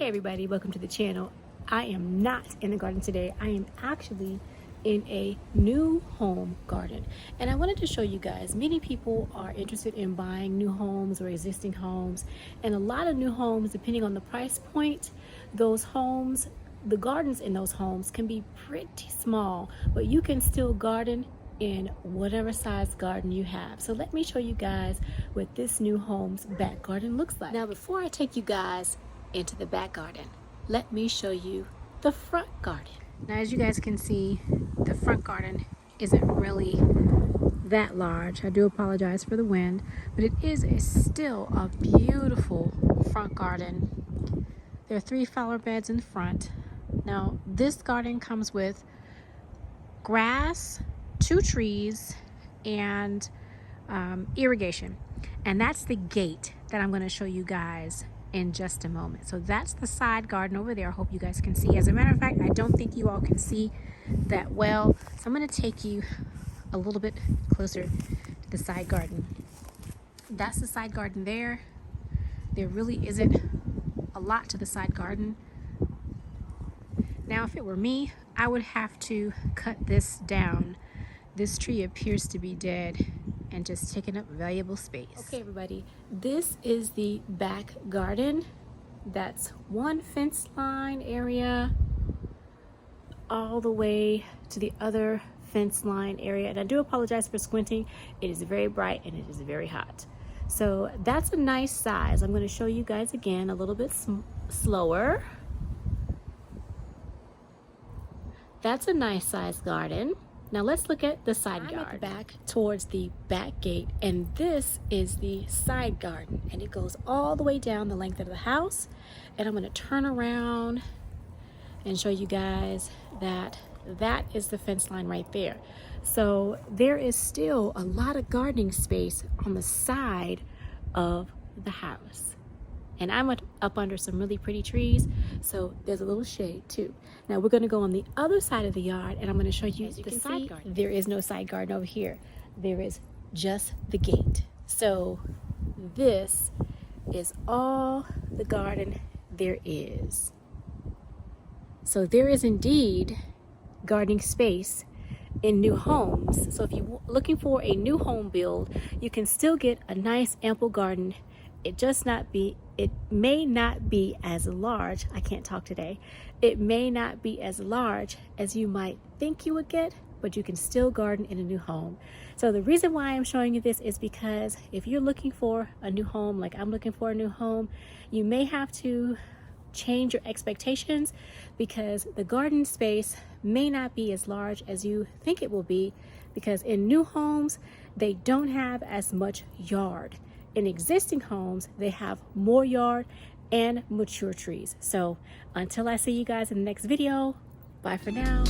Hey everybody, welcome to the channel. I am not in the garden today. I am actually in a new home garden, and I wanted to show you guys, many people are interested in buying new homes or existing homes, and a lot of new homes, depending on the price point, those homes, the gardens in those homes can be pretty small, but you can still garden in whatever size garden you have. So let me show you guys what this new home's back garden looks like. Now before I take you guys into the back garden, let me show you the front garden. Now as you guys can see, the front garden isn't really that large. I do apologize for the wind, but it is still a beautiful front garden. There are 3 flower beds in front. Now this garden comes with grass, 2 trees, and irrigation, and that's the gate that I'm going to show you guys in just a moment. So that's the side garden over there. I hope you guys can see. As a matter of fact, I don't think you all can see that well, so I'm going to take you a little bit closer to the side garden. That's the side garden there. There really isn't a lot to the side garden. Now if it were me, I would have to cut this down. This tree appears to be dead and just taking up valuable space. Okay everybody, this is the back garden. That's one fence line area all the way to the other fence line area. And I do apologize for squinting. It is very bright and it is very hot. So that's a nice size. I'm going to show you guys again a little bit slower. That's a nice size garden. Now let's look at the side yard. I'm at the back towards the back gate, and this is the side garden, and it goes all the way down the length of the house. And I'm going to turn around and show you guys that that is the fence line right there. So there is still a lot of gardening space on the side of the house. And I'm up under some really pretty trees, so there's a little shade too. Now we're going to go on the other side of the yard, and I'm going to show you the side garden. There is no side garden over here. There is just the gate. So this is all the garden there is. So there is indeed gardening space in new homes. So if you're looking for a new home build, you can still get a nice ample garden. It may not be as large. I can't talk today. It may not be as large as you might think you would get, but you can still garden in a new home. So the reason why I'm showing you this is because if you're looking for a new home, like I'm looking for a new home, you may have to change your expectations because the garden space may not be as large as you think it will be, because in new homes, they don't have as much yard. In existing homes, they have more yard and mature trees. So until I see you guys in the next video, bye for now.